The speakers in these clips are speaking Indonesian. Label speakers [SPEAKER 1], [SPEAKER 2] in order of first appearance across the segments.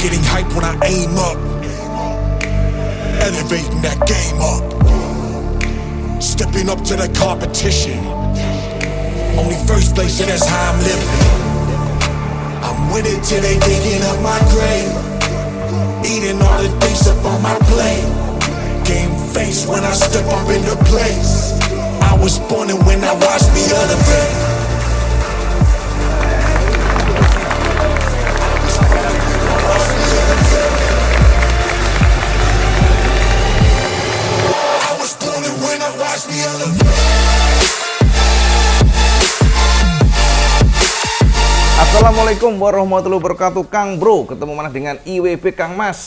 [SPEAKER 1] Getting hype when I aim up, elevating that game up, stepping up to the competition. Only first place, and that's how I'm living. I'm with it till they digging up my grave, eating all the things up on my plate. Game face when I step up into place. I was born and when I watched me elevate.
[SPEAKER 2] Assalamualaikum warahmatullahi wabarakatuh, Kang Bro. Ketemu mana dengan IWB Kang Mas.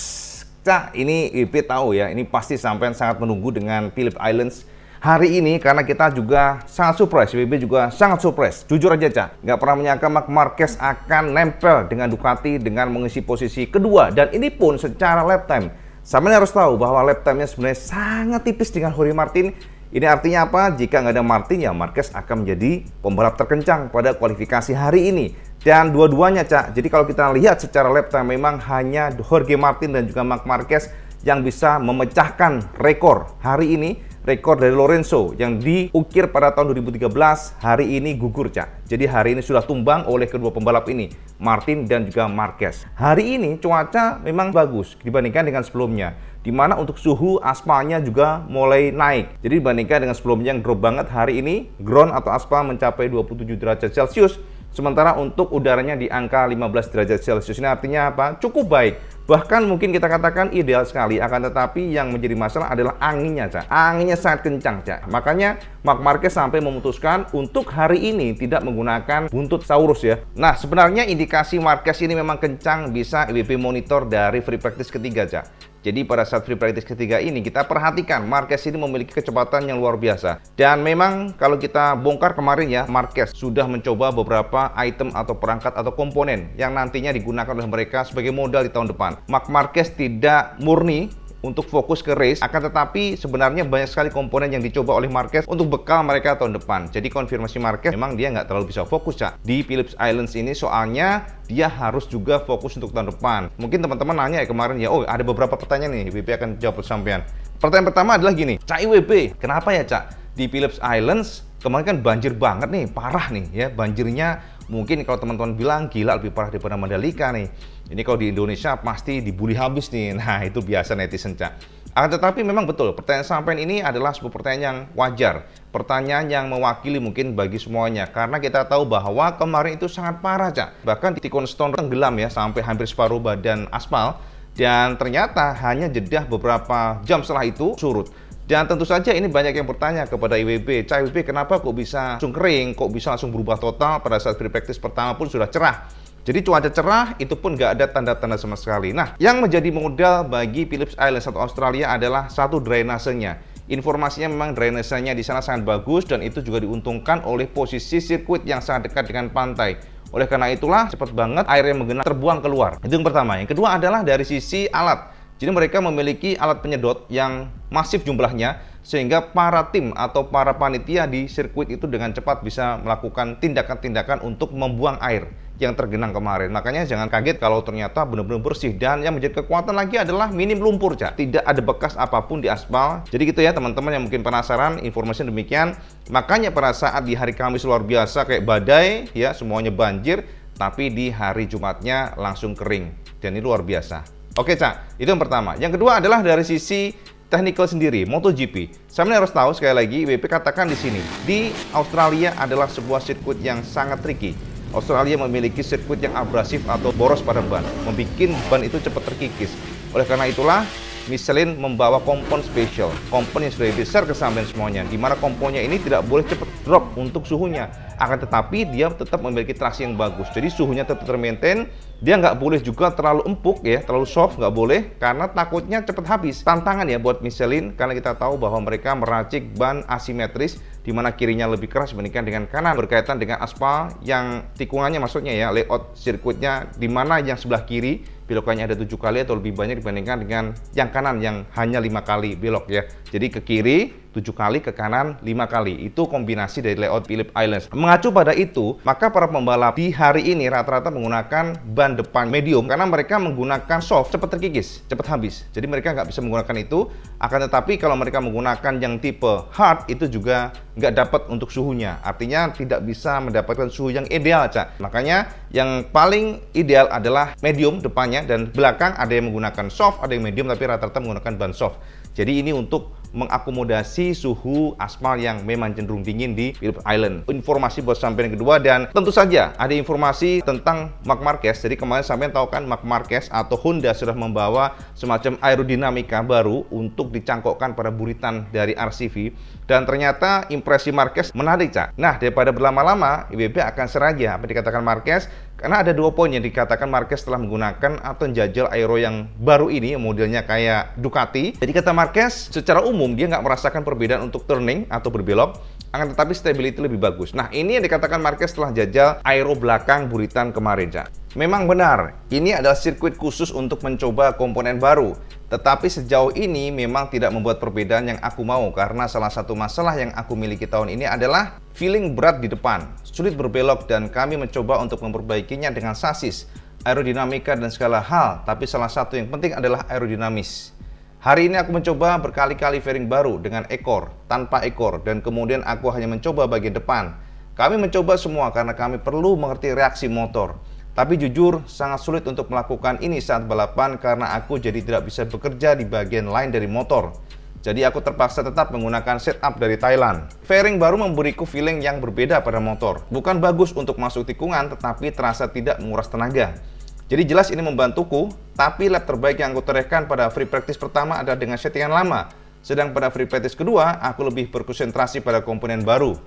[SPEAKER 2] Cak, ini IWB tahu ya, ini pasti sampean sangat menunggu dengan Phillip Islands hari ini karena kita juga sangat surprise. IWB juga sangat surprise. Jujur aja, Cak, nggak pernah menyangka Marc Marquez akan nempel dengan Ducati dengan mengisi posisi kedua, dan ini pun secara lap time. Sampean harus tahu bahwa lap time-nya sebenarnya sangat tipis dengan Jorge Martin. Ini artinya apa? Jika nggak ada Martin, ya Marquez akan menjadi pembalap terkencang pada kualifikasi hari ini. Dan dua-duanya, Cak. Jadi kalau kita lihat secara lap time, memang hanya Jorge Martin dan juga Marc Marquez yang bisa memecahkan rekor hari ini. Rekor dari Lorenzo yang diukir pada tahun 2013 hari ini gugur, Cak. Jadi hari ini sudah tumbang oleh kedua pembalap ini, Martin dan juga Marquez. Hari ini cuaca memang bagus dibandingkan dengan sebelumnya, di mana untuk suhu aspalnya juga mulai naik. Jadi dibandingkan dengan sebelumnya yang drop banget, hari ini ground atau aspal mencapai 27 derajat Celcius. Sementara untuk udaranya di angka 15 derajat Celcius. Ini artinya apa? Cukup baik. Bahkan mungkin kita katakan ideal sekali. Akan tetapi yang menjadi masalah adalah anginnya, Cak. Anginnya sangat kencang, Cak. Makanya Marc Marquez sampai memutuskan untuk hari ini tidak menggunakan buntut Saurus ya. Nah, sebenarnya indikasi Marquez ini memang kencang bisa IWB monitor dari free practice ketiga, Cak. Jadi pada saat free practice ketiga ini kita perhatikan Marquez ini memiliki kecepatan yang luar biasa. Dan memang kalau kita bongkar kemarin ya, Marquez sudah mencoba beberapa item atau perangkat atau komponen yang nantinya digunakan oleh mereka sebagai modal di tahun depan. Marc Marquez tidak murni untuk fokus ke race, akan tetapi sebenarnya banyak sekali komponen yang dicoba oleh Marquez untuk bekal mereka tahun depan. Jadi konfirmasi Marquez memang dia nggak terlalu bisa fokus, Cak, di Phillip Islands ini, soalnya dia harus juga fokus untuk tahun depan. Mungkin teman-teman nanya ya kemarin ya, oh ada beberapa pertanyaan nih, IWB akan jawab sampean. Pertanyaan pertama adalah gini, Cak IWB, kenapa ya, Cak, di Phillip Islands kemarin kan banjir banget nih, parah nih ya, banjirnya mungkin kalau teman-teman bilang gila lebih parah daripada Mandalika nih. Ini kalau di Indonesia pasti dibully habis nih. Nah, itu biasa netizen, Cak. Akan tetapi memang betul, pertanyaan sampean ini adalah sebuah pertanyaan yang wajar. Pertanyaan yang mewakili mungkin bagi semuanya. Karena kita tahu bahwa kemarin itu sangat parah, Cak. Bahkan titikon stone tenggelam ya, sampai hampir separuh badan aspal. Dan ternyata hanya jeda beberapa jam setelah itu surut. Dan tentu saja ini banyak yang bertanya kepada IWB, Cak IWB kenapa kok bisa langsung kering, kok bisa langsung berubah total pada saat free practice pertama pun sudah cerah. Jadi cuaca cerah itu pun nggak ada tanda-tanda sama sekali. Nah, yang menjadi modal bagi Phillip Islands atau Australia adalah satu drainasenya. Informasinya memang drainasenya di sana sangat bagus dan itu juga diuntungkan oleh posisi sirkuit yang sangat dekat dengan pantai. Oleh karena itulah cepat banget air yang menggenang terbuang keluar. Itu yang pertama. Yang kedua adalah dari sisi alat. Jadi mereka memiliki alat penyedot yang masif jumlahnya sehingga para tim atau para panitia di sirkuit itu dengan cepat bisa melakukan tindakan-tindakan untuk membuang air yang tergenang kemarin. Makanya jangan kaget kalau ternyata benar-benar bersih, dan yang menjadi kekuatan lagi adalah minim lumpur, Cak. Tidak ada bekas apapun di aspal. Jadi gitu ya teman-teman yang mungkin penasaran, informasi demikian. Makanya pada saat di hari Kamis luar biasa kayak badai ya, semuanya banjir, tapi di hari Jumatnya langsung kering. Dan ini luar biasa. Oke, Cak, itu yang pertama. Yang kedua adalah dari sisi technical sendiri, MotoGP. Saya harus tahu sekali lagi, IWB katakan di sini, di Australia adalah sebuah sirkuit yang sangat tricky. Australia memiliki sirkuit yang abrasif atau boros pada ban, membuat ban itu cepat terkikis. Oleh karena itulah, Michelin membawa kompon spesial, kompon yang sudah didesain ke sampean semuanya, di mana komponnya ini tidak boleh cepat drop untuk suhunya. Akan tetapi dia tetap memiliki traksi yang bagus, jadi suhunya tetap termaintain. Dia nggak boleh juga terlalu empuk ya, terlalu soft nggak boleh, karena takutnya cepat habis. Tantangan ya buat Michelin, karena kita tahu bahwa mereka meracik ban asimetris, di mana kirinya lebih keras dibandingkan dengan kanan, berkaitan dengan aspal yang tikungannya, maksudnya ya layout sirkuitnya, di mana yang sebelah kiri belokannya ada 7 kali atau lebih banyak dibandingkan dengan yang kanan yang hanya 5 kali belok ya. Jadi ke kiri 7 kali, ke kanan 5 kali. Itu kombinasi dari layout Phillip Islands. Mengacu pada itu, maka para pembalap di hari ini rata-rata menggunakan ban depan medium karena mereka menggunakan soft cepat terkikis, cepat habis. Jadi mereka nggak bisa menggunakan itu. Akan tetapi kalau mereka menggunakan yang tipe hard itu juga nggak dapat untuk suhunya. Artinya tidak bisa mendapatkan suhu yang ideal, Cak. Makanya yang paling ideal adalah medium depannya, dan belakang ada yang menggunakan soft, ada yang medium, tapi rata-rata menggunakan ban soft. Jadi ini untuk mengakomodasi suhu aspal yang memang cenderung dingin di Phillip Island. Informasi buat sampean yang kedua, dan tentu saja ada informasi tentang Marc Marquez. Jadi kemarin sampean tahu kan Marc Marquez atau Honda sudah membawa semacam aerodinamika baru untuk dicangkokkan pada buritan dari RCV, dan ternyata impresi Marquez menarik, Cak. Nah, daripada berlama-lama, IWB akan seraja apa dikatakan Marquez, karena ada 2 poin yang dikatakan Marquez telah menggunakan atau menjajal aero yang baru ini, modelnya kayak Ducati. Jadi kata Marquez, secara umum dia nggak merasakan perbedaan untuk turning atau berbelok, akan tetapi stability lebih bagus. Nah, ini yang dikatakan Marquez telah jajal aero belakang buritan kemarin, Cak. Memang benar, ini adalah sirkuit khusus untuk mencoba komponen baru. Tetapi sejauh ini memang tidak membuat perbedaan yang aku mau, karena salah satu masalah yang aku miliki tahun ini adalah feeling berat di depan, sulit berbelok, dan kami mencoba untuk memperbaikinya dengan sasis, aerodinamika, dan segala hal. Tapi salah satu yang penting adalah aerodinamis. Hari ini aku mencoba berkali-kali fairing baru dengan ekor, tanpa ekor, dan kemudian aku hanya mencoba bagian depan. Kami mencoba semua karena kami perlu mengerti reaksi motor. Tapi jujur, sangat sulit untuk melakukan ini saat balapan karena aku jadi tidak bisa bekerja di bagian lain dari motor. Jadi aku terpaksa tetap menggunakan setup dari Thailand. Fairing baru memberiku feeling yang berbeda pada motor. Bukan bagus untuk masuk tikungan, tetapi terasa tidak menguras tenaga. Jadi jelas ini membantuku, tapi lap terbaik yang aku torehkan pada free practice pertama adalah dengan settingan lama. Sedang pada free practice kedua, aku lebih berkonsentrasi pada komponen baru.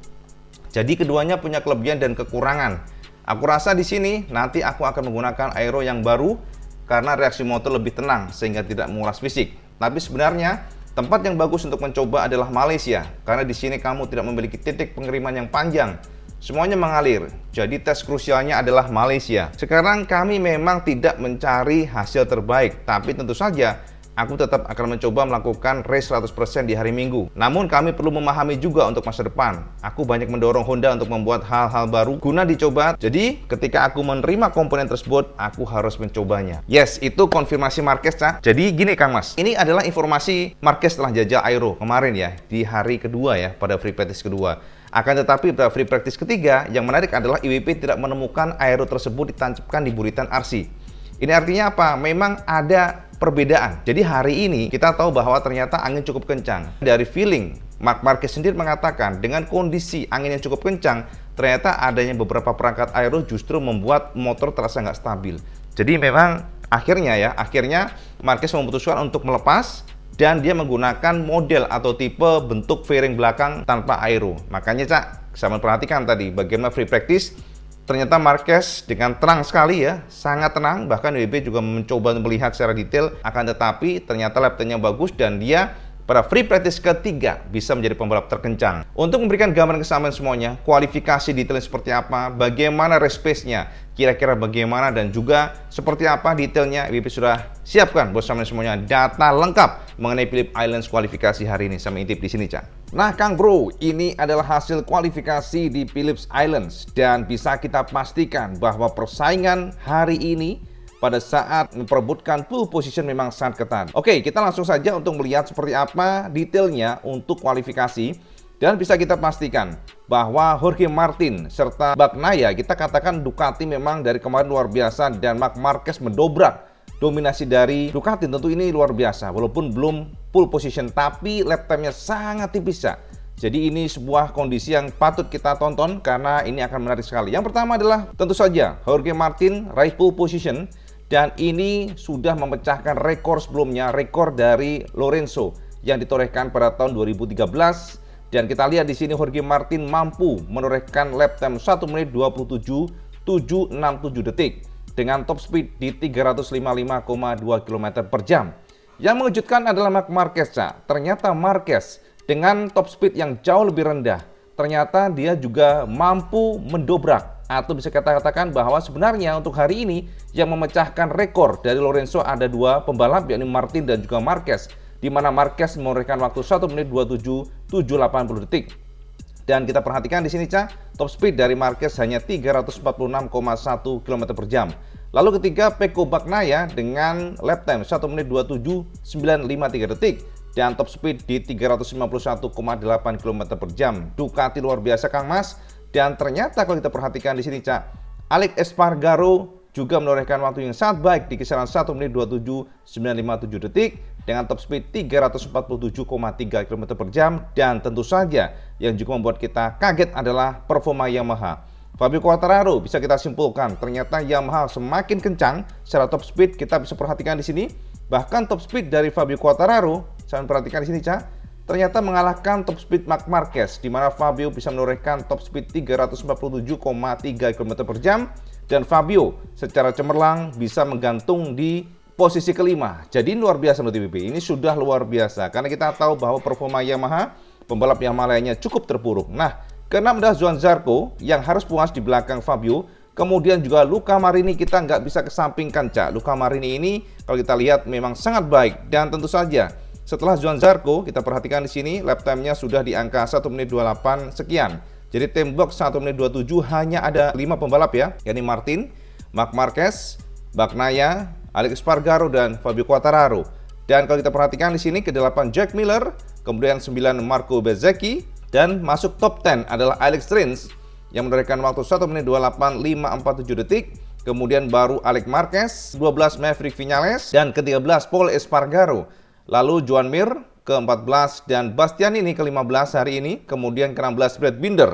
[SPEAKER 2] Jadi keduanya punya kelebihan dan kekurangan. Aku rasa di sini nanti aku akan menggunakan aero yang baru karena reaksi motor lebih tenang sehingga tidak menguras fisik. Tapi sebenarnya tempat yang bagus untuk mencoba adalah Malaysia karena di sini kamu tidak memiliki titik pengiriman yang panjang. Semuanya mengalir. Jadi tes krusialnya adalah Malaysia. Sekarang kami memang tidak mencari hasil terbaik, tapi tentu saja aku tetap akan mencoba melakukan race 100% di hari Minggu. Namun kami perlu memahami juga untuk masa depan. Aku banyak mendorong Honda untuk membuat hal-hal baru guna dicoba. Jadi ketika aku menerima komponen tersebut, aku harus mencobanya. Yes, itu konfirmasi Marquez, Cak. Jadi gini Kang Mas, ini adalah informasi Marquez telah jajal aero kemarin ya, di hari kedua ya, pada free practice kedua. Akan tetapi pada free practice ketiga, yang menarik adalah IWP tidak menemukan aero tersebut ditancapkan di buritan RC. Ini artinya apa? Memang ada perbedaan. Jadi hari ini kita tahu bahwa ternyata angin cukup kencang. Dari feeling, Marc Marquez sendiri mengatakan dengan kondisi angin yang cukup kencang, ternyata adanya beberapa perangkat aero justru membuat motor terasa nggak stabil. Jadi memang akhirnya Marquez memutuskan untuk melepas dan dia menggunakan model atau tipe bentuk fairing belakang tanpa aero. Makanya Cak, sama perhatikan tadi bagaimana free practice. Ternyata Marquez dengan tenang sekali ya, sangat tenang. Bahkan WB juga mencoba melihat secara detail. Akan tetapi ternyata lap time-nya bagus dan dia pada free practice ketiga bisa menjadi pembalap terkencang. Untuk memberikan gambaran kesamaan semuanya, kualifikasi detailnya seperti apa, bagaimana race pace-nya, kira-kira bagaimana, dan juga seperti apa detailnya, WB sudah siapkan buat sampean semuanya data lengkap mengenai Phillip Islands kualifikasi hari ini. Sama intip di sini, Cak. Nah Kang Bro, ini adalah hasil kualifikasi di Phillip Islands dan bisa kita pastikan bahwa persaingan hari ini pada saat memperebutkan pole position memang sangat ketat. Oke, kita langsung saja untuk melihat seperti apa detailnya untuk kualifikasi. Dan bisa kita pastikan bahwa Jorge Martin serta Bagnaia, kita katakan Ducati memang dari kemarin luar biasa, dan Marc Marquez mendobrak dominasi dari Ducati. Tentu ini luar biasa, walaupun belum pole position, tapi lap time-nya sangat tipis ya. Jadi ini sebuah kondisi yang patut kita tonton karena ini akan menarik sekali. Yang pertama adalah tentu saja Jorge Martin raih pole position, dan ini sudah memecahkan rekor sebelumnya, rekor dari Lorenzo yang ditorehkan pada tahun 2013. Dan kita lihat di sini Jorge Martin mampu menorehkan lap time 1 menit 27.767 detik dengan top speed di 355,2 km per jam. Yang mengejutkan adalah Marc Marquez, Cak. Ternyata Marquez dengan top speed yang jauh lebih rendah, ternyata dia juga mampu mendobrak, atau bisa kita katakan bahwa sebenarnya untuk hari ini yang memecahkan rekor dari Lorenzo ada dua pembalap, yakni Martin dan juga Marquez. di mana Marquez menorehkan waktu 1 menit 27.780 detik. Dan kita perhatikan di sini, Cak, top speed dari Marquez hanya 346,1 km per jam. Lalu ketiga, Pecco Bagnaia dengan lap time 1 menit 27.953 detik dan top speed di 351,8 km per jam. Ducati luar biasa, Kang Mas. Dan ternyata kalau kita perhatikan di sini, Cak, Alex Espargaro juga menorehkan waktu yang sangat baik di kisaran 1 menit 27.957 detik dengan top speed 347,3 km per jam. Dan tentu saja yang juga membuat kita kaget adalah performa Yamaha. Fabio Quartararo bisa kita simpulkan ternyata Yamaha semakin kencang secara top speed. Kita bisa perhatikan di sini bahkan top speed dari Fabio Quartararo, saya perhatikan di sini, Cak, ternyata mengalahkan top speed Marc Marquez, di mana Fabio bisa menorehkan top speed 347,3 km per jam dan Fabio secara cemerlang bisa menggantung di posisi kelima. Jadi luar biasa MotoGP, ini sudah luar biasa karena kita tahu bahwa performa Yamaha, pembalap Yamaha lainnya cukup terpuruk. Nah, keenam adalah Johann Zarco yang harus puas di belakang Fabio. Kemudian juga Luca Marini kita nggak bisa kesampingkan, Cak. Luca Marini ini kalau kita lihat memang sangat baik dan tentu saja setelah Johann Zarco kita perhatikan di sini lap time-nya sudah di angka 1 menit 28 sekian. Jadi time box 1 menit 27 hanya ada 5 pembalap ya, yakni Martin, Marc Marquez, Bagnaia, Alex Espargaro dan Fabio Quartararo. Dan kalau kita perhatikan di sini ke-8 Jack Miller, kemudian 9 Marco Bezzecchi dan masuk top 10 adalah Alex Rins yang menorehkan waktu 1 menit 28.547 detik. Kemudian baru Alex Marquez, 12 Maverick Viñales dan ke-13 Pol Espargaro. Lalu Joan Mir ke-14 dan Bastianini ke-15 hari ini. Kemudian ke-16 Brad Binder,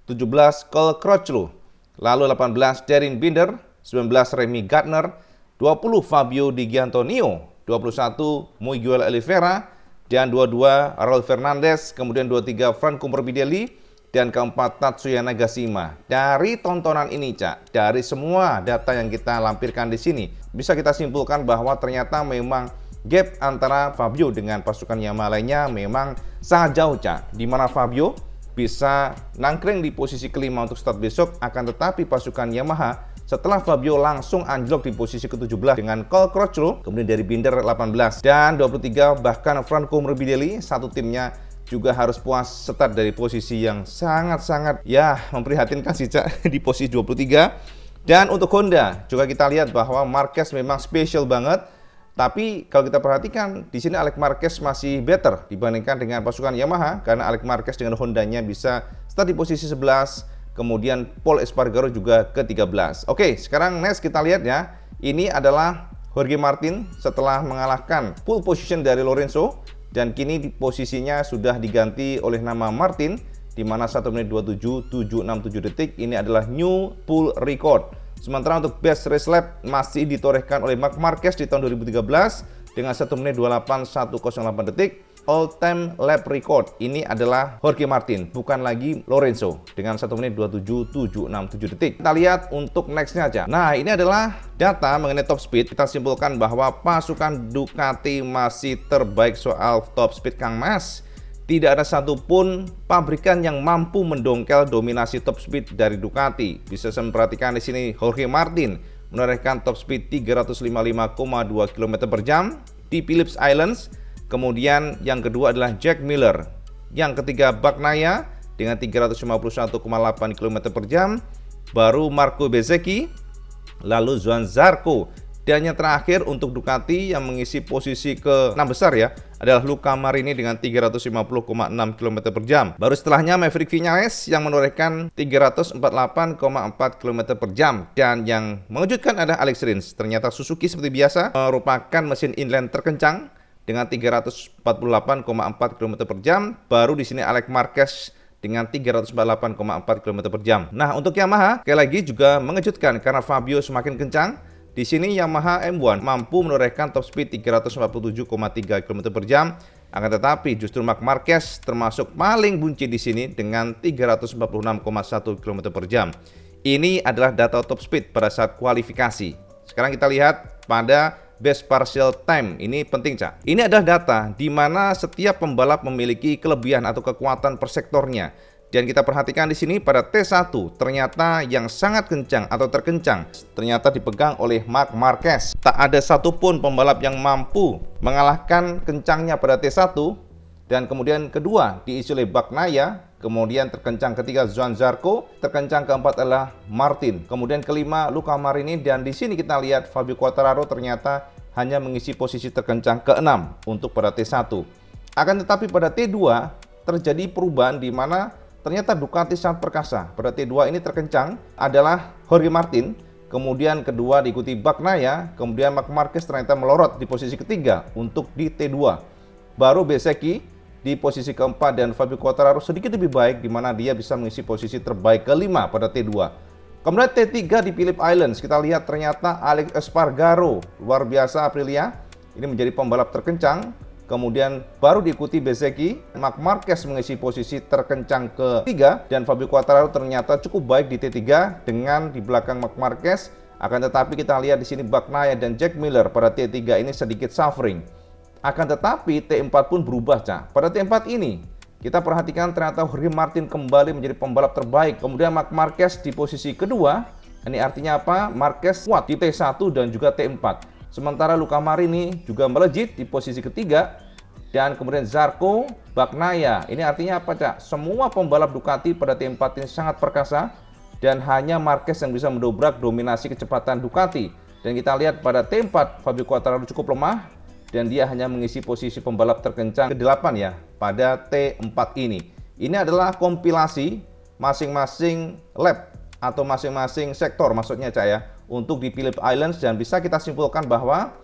[SPEAKER 2] 17 Cole Crutchlow. Lalu 18 Darryn Binder, 19 Remy Gardner, 20 Fabio Di Giannantonio, 21 Miguel Oliveira, dan 22 Raul Fernandez, kemudian 23 Franco Morbidelli, dan keempat Tatsuya Nagashima. Dari tontonan ini, Cak, dari semua data yang kita lampirkan di sini, bisa kita simpulkan bahwa ternyata memang gap antara Fabio dengan pasukan Yamaha lainnya memang sangat jauh, Cak. Di mana Fabio bisa nangkring di posisi kelima untuk start besok, akan tetapi pasukan Yamaha setelah Fabio langsung anjlok di posisi ke-17 dengan Cole Crutchlow, kemudian dari Binder 18 dan 23 bahkan Franco Morbidelli, satu timnya juga harus puas start dari posisi yang sangat-sangat ya memprihatinkan sih, Cak, di posisi 23. Dan untuk Honda juga kita lihat bahwa Marquez memang spesial banget. Tapi kalau kita perhatikan di sini Alex Marquez masih better dibandingkan dengan pasukan Yamaha karena Alex Marquez dengan Hondanya bisa start di posisi 11. Kemudian Pol Espargaro juga ke-13. Oke, sekarang next kita lihat ya. Ini adalah Jorge Martin setelah mengalahkan pole position dari Lorenzo. Dan kini di posisinya sudah diganti oleh nama Martin, di mana 1 menit 27.767 detik. Ini adalah new pole record. Sementara untuk best race lap masih ditorehkan oleh Marc Marquez di tahun 2013 dengan 1 menit 28.108 detik. All time lap record ini adalah Jorge Martin, bukan lagi Lorenzo dengan 1 menit 27.767 detik. Kita lihat untuk nextnya aja. Nah, ini adalah data mengenai top speed. Kita simpulkan bahwa pasukan Ducati masih terbaik soal top speed, Kang Mas. Tidak ada satupun pabrikan yang mampu mendongkel dominasi top speed dari Ducati. Bisa saya perhatikan di sini Jorge Martin menorehkan top speed 355,2 km per jam di Phillips Islands. Kemudian yang kedua adalah Jack Miller. Yang ketiga Bagnaia dengan 351,8 km per jam. Baru Marco Bezzecchi. Lalu Johann Zarco. Dan yang terakhir untuk Ducati yang mengisi posisi ke-6 besar ya adalah Luca Marini dengan 350,6 km per jam. Baru setelahnya Maverick Viñales yang menorehkan 348,4 km per jam. Dan yang mengejutkan adalah Alex Rins. Ternyata Suzuki seperti biasa merupakan mesin inline terkencang dengan 348,4 km per jam. Baru di sini Alex Marquez dengan 348,4 km per jam. Nah, untuk Yamaha sekali lagi juga mengejutkan karena Fabio semakin kencang. Di sini Yamaha M1 mampu menorehkan top speed 347,3 km per jam. Akan tetapi justru Marc Marquez termasuk paling buncit di sini dengan 346,1 km per jam. Ini adalah data top speed pada saat kualifikasi. Sekarang kita lihat pada best partial time. Ini penting, Cak. Ini adalah data di mana setiap pembalap memiliki kelebihan atau kekuatan per sektornya. Dan kita perhatikan di sini pada T1 ternyata yang sangat kencang atau terkencang ternyata dipegang oleh Marc Marquez. Tak ada satupun pembalap yang mampu mengalahkan kencangnya pada T1. Dan kemudian kedua diisi oleh Bagnaia, kemudian terkencang ketiga Johann Zarco, terkencang keempat adalah Martin, kemudian kelima Luca Marini, dan di sini kita lihat Fabio Quartararo ternyata hanya mengisi posisi terkencang ke-6 untuk pada T1. Akan tetapi pada T2 terjadi perubahan di mana ternyata Ducati sangat perkasa. Pada T2 ini terkencang adalah Jorge Martin, kemudian kedua diikuti Bagnaia, kemudian Marc Marquez ternyata melorot di posisi ketiga untuk di T2. Baru Bezzecchi di posisi keempat dan Fabio Quartararo sedikit lebih baik di mana dia bisa mengisi posisi terbaik kelima pada T2. Kemudian T3 di Phillip Islands kita lihat ternyata Alex Espargaro luar biasa Aprilia ini menjadi pembalap terkencang. Kemudian baru diikuti Bezzecchi, Marc Marquez mengisi posisi terkencang ketiga dan Fabio Quartararo ternyata cukup baik di T3 dengan di belakang Marc Marquez. Akan tetapi kita lihat di sini Bagnaia dan Jack Miller pada T3 ini sedikit suffering. Akan tetapi T4 pun berubah, Cak. Pada T4 ini, kita perhatikan ternyata Jorge Martin kembali menjadi pembalap terbaik. Kemudian Marc Marquez di posisi kedua. Ini artinya apa? Marquez kuat di T1 dan juga T4. Sementara Luca Marini juga melejit di posisi ketiga. Dan kemudian Zarco, Bagnaia. Ini artinya apa, Cak? Semua pembalap Ducati pada T4 ini sangat perkasa. Dan hanya Marquez yang bisa mendobrak dominasi kecepatan Ducati. Dan kita lihat pada T4, Fabio Quartararo cukup lemah. Dan dia hanya mengisi posisi pembalap terkencang ke-8 ya pada T4 ini. Ini adalah kompilasi masing-masing lap atau masing-masing sektor maksudnya Cak ya untuk di Phillip Islands, dan bisa kita simpulkan bahwa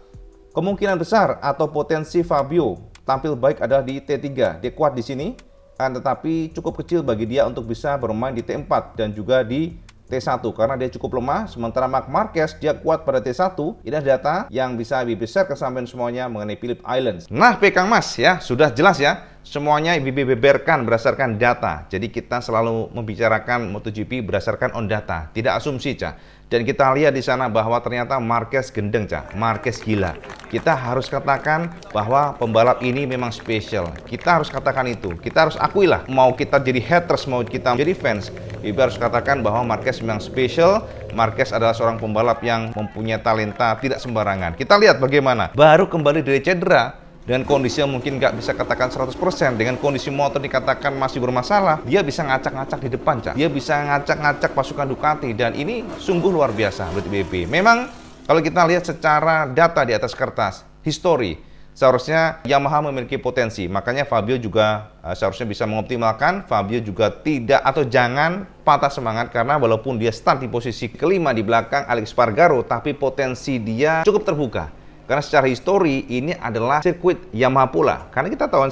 [SPEAKER 2] kemungkinan besar atau potensi Fabio tampil baik adalah di T3. Dia kuat di sini, tetapi cukup kecil bagi dia untuk bisa bermain di T4 dan juga di T1 karena dia cukup lemah. Sementara Marc Marquez dia kuat pada T1. Ini data yang bisa IBB share ke sampean semuanya mengenai Phillip Islands. Nah, Kang Mas ya, sudah jelas ya. Semuanya IBB beberkan berdasarkan data. Jadi kita selalu membicarakan MotoGP berdasarkan on data, tidak asumsi, Cak. Dan kita lihat di sana bahwa ternyata Marquez gendeng, Cak. Marquez gila. Kita harus katakan bahwa pembalap ini memang spesial. Kita harus katakan itu. Kita harus akui lah. Mau kita jadi haters, mau kita jadi fans, IBB harus katakan bahwa Marquez memang spesial. Marquez adalah seorang pembalap yang mempunyai talenta tidak sembarangan. Kita lihat bagaimana. Baru kembali dari cedera, dengan kondisi yang mungkin nggak bisa katakan 100%, dengan kondisi motor dikatakan masih bermasalah, dia bisa ngacak-ngacak di depan, Cak. Dia bisa ngacak-ngacak pasukan Ducati, dan ini sungguh luar biasa buat IBB. Memang kalau kita lihat secara data di atas kertas, histori, seharusnya Yamaha memiliki potensi. Makanya Fabio juga seharusnya bisa mengoptimalkan. Fabio juga tidak atau jangan patah semangat karena walaupun dia start di posisi kelima di belakang Alex Espargaro, tapi potensi dia cukup terbuka. Karena secara histori ini adalah sirkuit Yamaha pula. Karena kita tahun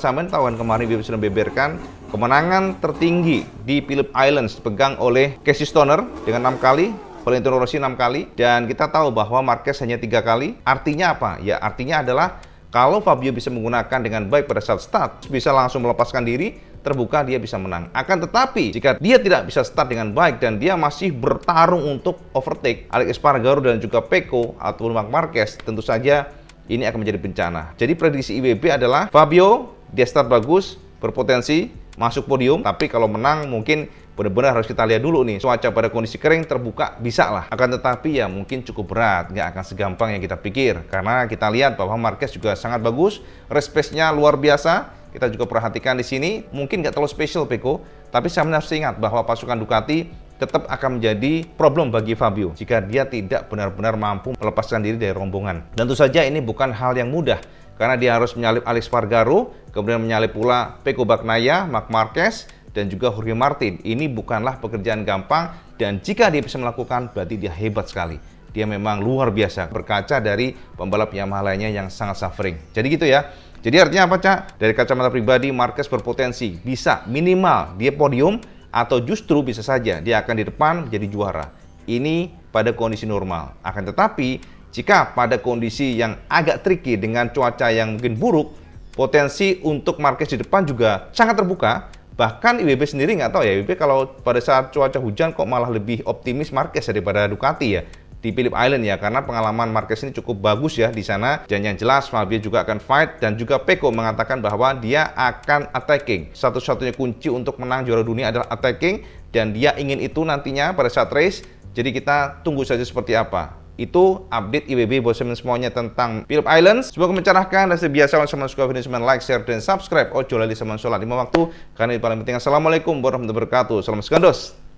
[SPEAKER 2] kemarin BB sudah beberkan kemenangan tertinggi di Phillip Islands dipegang oleh Casey Stoner dengan 6 kali, Valentino Rossi 6 kali, dan kita tahu bahwa Marquez hanya 3 kali. Artinya apa? Ya artinya adalah kalau Fabio bisa menggunakan dengan baik pada saat start, bisa langsung melepaskan diri, terbuka dia bisa menang. Akan tetapi jika dia tidak bisa start dengan baik dan dia masih bertarung untuk overtake Alex Espargaro dan juga Pecco ataupun Marc Marquez, tentu saja ini akan menjadi bencana. Jadi prediksi IBB adalah Fabio dia start bagus, berpotensi masuk podium, tapi kalau menang mungkin benar-benar harus kita lihat dulu nih, cuaca pada kondisi kering terbuka bisa lah. Akan tetapi ya mungkin cukup berat, nggak akan segampang yang kita pikir. Karena kita lihat bahwa Marquez juga sangat bagus, race pace-nya luar biasa. Kita juga perhatikan di sini, mungkin nggak terlalu spesial Pecco, tapi saya harus ingat bahwa pasukan Ducati tetap akan menjadi problem bagi Fabio jika dia tidak benar-benar mampu melepaskan diri dari rombongan. Dan tentu saja ini bukan hal yang mudah, karena dia harus menyalip Alex Espargaro, kemudian menyalip pula Pecco Bagnaia, Marc Marquez, dan juga Jorge Martin. Ini bukanlah pekerjaan gampang, dan jika dia bisa melakukan, berarti dia hebat sekali. Dia memang luar biasa, berkaca dari pembalap Yamaha lainnya yang sangat suffering. Jadi gitu ya. Jadi artinya apa, Cak? Dari kacamata pribadi, Marquez berpotensi bisa minimal dia podium, atau justru bisa saja dia akan di depan menjadi juara. Ini pada kondisi normal. Akan tetapi, jika pada kondisi yang agak tricky dengan cuaca yang mungkin buruk, potensi untuk Marquez di depan juga sangat terbuka. Bahkan IBB sendiri nggak tahu ya, IBB kalau pada saat cuaca hujan kok malah lebih optimis Marquez daripada Ducati ya. di Phillip Island ya, karena pengalaman Marquez ini cukup bagus ya di sana. Dan yang jelas Fabio juga akan fight, dan juga Pecco mengatakan bahwa dia akan attacking. Satu-satunya kunci untuk menang juara dunia adalah attacking, dan dia ingin itu nantinya pada saat race. Jadi kita tunggu saja seperti apa. Itu update IWB buat semuanya tentang Phillip Islands. Semoga mencerahkan, dan seperti biasa sama suka video semen like, share, dan subscribe. Ojo lali sama sholat 5 waktu, karena ini paling penting. Assalamualaikum warahmatullahi wabarakatuh. Salam segandos.